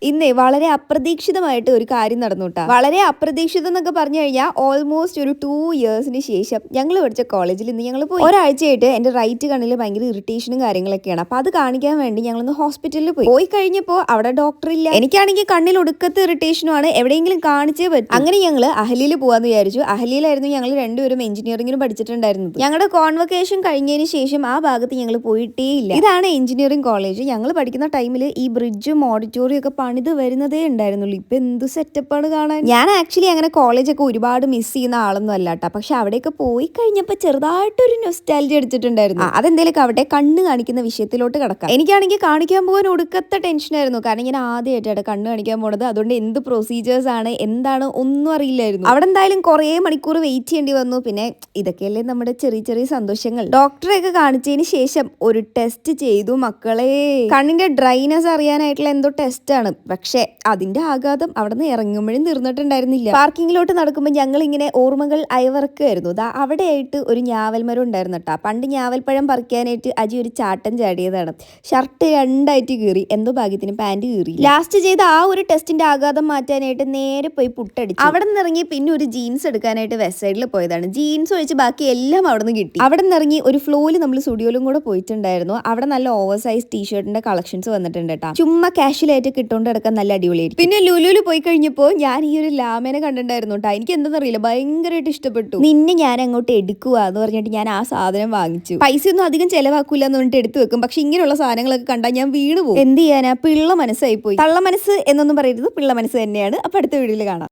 ഇന്നേ വളരെ അപ്രതീക്ഷിതമായിട്ട് ഒരു കാര്യം നടന്നുട്ടാ. വളരെ അപ്രതീക്ഷിതം എന്നൊക്കെ പറഞ്ഞു കഴിഞ്ഞാൽ ഓൾമോസ്റ്റ് ഒരു 2 ഇയേഴ്സിന് ശേഷം ഞങ്ങൾ പഠിച്ച കോളേജിൽ ഇന്ന് ഞങ്ങൾ പോയി. ഒരാഴ്ചയായിട്ട് എന്റെ റൈറ്റ് കണ്ണിൽ ഭയങ്കര ഇറിറ്റേഷനും കാര്യങ്ങളൊക്കെയാണ്. അപ്പൊ അത് കാണിക്കാൻ വേണ്ടി ഞങ്ങളൊന്ന് ഹോസ്പിറ്റലിൽ പോയി കഴിഞ്ഞപ്പോൾ അവിടെ ഡോക്ടർ ഇല്ല. എനിക്കാണെങ്കിൽ കണ്ണിൽ ഒടുക്കത്തെ ഇറിറ്റേഷനും ആണ്. എവിടെയെങ്കിലും കാണിച്ചേ പറ്റും. അങ്ങനെ ഞങ്ങൾ അഹലിയിൽ പോവാന്ന് വിചാരിച്ചു. അഹലിയിലായിരുന്നു ഞങ്ങൾ രണ്ടുപേരും എഞ്ചിനീയറിംഗിന് പഠിച്ചിട്ടുണ്ടായിരുന്നത്. ഞങ്ങളുടെ കോൺവക്കേഷൻ കഴിഞ്ഞതിന് ശേഷം ആ ഭാഗത്ത് ഞങ്ങൾ പോയിട്ടേ ഇല്ല. ഇതാണ് എഞ്ചിനീയറിംഗ് കോളേജ്. ഞങ്ങൾ പഠിക്കുന്ന ടൈമിൽ ഈ ബ്രിഡ്ജും ഓഡിറ്റോറിയം ഒക്കെ പണിത് വരുന്നതേ ഉണ്ടായിരുന്നുള്ളൂ. ഇപ്പൊ എന്ത് സെറ്റപ്പാണ് കാണാൻ. ഞാൻ ആക്ച്വലി അങ്ങനെ കോളേജൊക്കെ ഒരുപാട് മിസ് ചെയ്യുന്ന ആളൊന്നും അല്ലാട്ടാ. പക്ഷെ അവിടെയൊക്കെ പോയി കഴിഞ്ഞപ്പോ ചെറുതായിട്ടൊരു നൊസ്റ്റാൾജി അടിച്ചിട്ടുണ്ടായിരുന്നു. അതെന്തേലൊക്കെ അവിടെ കണ്ണ് കാണിക്കുന്ന വിഷയത്തിലോട്ട് കിടക്കാം. എനിക്കാണെങ്കിൽ കാണിക്കാൻ പോകാൻ ഒടുക്കത്തെ ടെൻഷനായിരുന്നു. കാരണം ഞാൻ ആദ്യമായിട്ടാണ് കണ്ണ് കാണിക്കാൻ പോണത്. അതുകൊണ്ട് എന്ത് പ്രൊസീജിയേഴ്സ് ആണ് എന്താണ് ഒന്നും അറിയില്ലായിരുന്നു. അവിടെ എന്തായാലും കുറേ മണിക്കൂർ വെയിറ്റ് ചെയ്യേണ്ടി വന്നു. പിന്നെ ഇതൊക്കെയല്ലേ നമ്മുടെ ചെറിയ ചെറിയ സന്തോഷങ്ങൾ. ഡോക്ടറെയൊക്കെ കാണിച്ചതിന് ശേഷം ഒരു ടെസ്റ്റ് ചെയ്തു മക്കളെ. കണ്ണിന്റെ ഡ്രൈനെസ് അറിയാനായിട്ടുള്ള എന്തോ ടെസ്റ്റ് ആണ്. പക്ഷെ അതിന്റെ ആഘാതം അവിടെ നിന്ന് ഇറങ്ങുമ്പോഴും തീർന്നിട്ടുണ്ടായിരുന്നില്ല. പാർക്കിങ്ങിലോട്ട് നടക്കുമ്പോൾ ഞങ്ങൾ ഇങ്ങനെ ഓർമ്മകൾ അയവറക്കായിരുന്നു. അവിടെയായിട്ട് ഒരു ഞാവൽമരം ഉണ്ടായിരുന്നു കേട്ടോ. പണ്ട് ഞാവൽപ്പഴം പറിക്കാനായിട്ട് അജി ഒരു ചാട്ടം ചാടിയതാണ്. ഷർട്ട് രണ്ടായിട്ട് കീറി. എന്തോ ഭാഗ്യത്തിന് പാന്റ് കീറി. ലാസ്റ്റ് ചെയ്ത ആ ഒരു ടെസ്റ്റിന്റെ ആഘാതം മാറ്റാനായിട്ട് നേരെ പോയി പുട്ടടിച്ചു. അവിടെ നിന്ന് ഇറങ്ങി പിന്നെ ഒരു ജീൻസ് എടുക്കാനായിട്ട് വെസ്റ്റ് സൈഡിൽ പോയതാണ്. ജീൻസ് ഒഴിച്ച് ബാക്കി എല്ലാം അവിടെ നിന്ന് കിട്ടി. അവിടെ നിന്ന് ഇറങ്ങി ഒരു ഫ്ലോയിൽ നമ്മൾ സ്റ്റുഡിയോയിലും കൂടെ പോയിട്ടുണ്ടായിരുന്നു. അവിടെ നല്ല ഓവർ സൈസ് ടീഷർട്ടിന്റെ കളക്ഷൻസ് വന്നിട്ടുണ്ട് കേട്ടോ. ചുമ്മാ കാഷ്വലായിട്ട് കിട്ടുകൊണ്ട് കിടക്കാൻ നല്ല അടിപൊളിയായിരിക്കും. പിന്നെ ലുലുവിൽ പോയി കഴിഞ്ഞപ്പോൾ ഞാൻ ഈ ഒരു ലാമേനെ കണ്ടിട്ടുണ്ടായിരുന്നു കേട്ടോ. എനിക്ക് എന്താണെന്നറിയില്ല, ഭയങ്കരമായിട്ട് ഇഷ്ടപ്പെട്ടു. നിന്നെ ഞാൻ അങ്ങോട്ട് എടുക്കുക എന്ന് പറഞ്ഞിട്ട് ഞാൻ ആ സാധനം വാങ്ങിച്ചു. പൈസ ഒന്നും അധികം ചെലവാക്കൂല എന്ന് പറഞ്ഞിട്ട് എടുത്തു വെക്കും. പക്ഷെ ഇങ്ങനെയുള്ള സാധനങ്ങളൊക്കെ കണ്ടാൽ ഞാൻ വീണു പോകും. എന്ത് ചെയ്യാനാ, പിള്ള മനസ്സായി പോയി. തള്ള മനസ്സ് എന്നൊന്നും പറയരുത്, പിള്ള മനസ്സ് തന്നെയാണ്. അപ്പൊ അടുത്ത വീഡിയോയിൽ കാണാം.